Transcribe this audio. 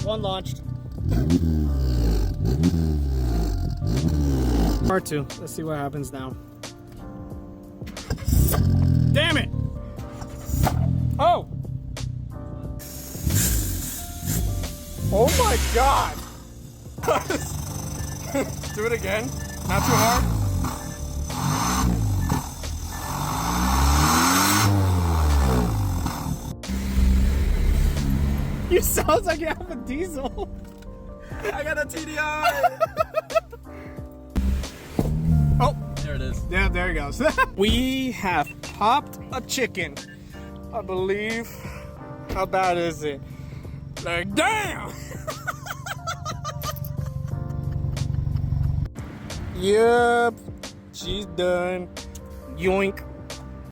one launched. Part 2. Let's see what happens now. Damn it! Oh! Oh my god! Do it again. Not too hard. You sound like you have a diesel. I got a TDI! Oh, There it is. yeah, there he goes. We have popped a chicken, I believe. How bad is it? Like, damn! Yep, she's done. Yoink.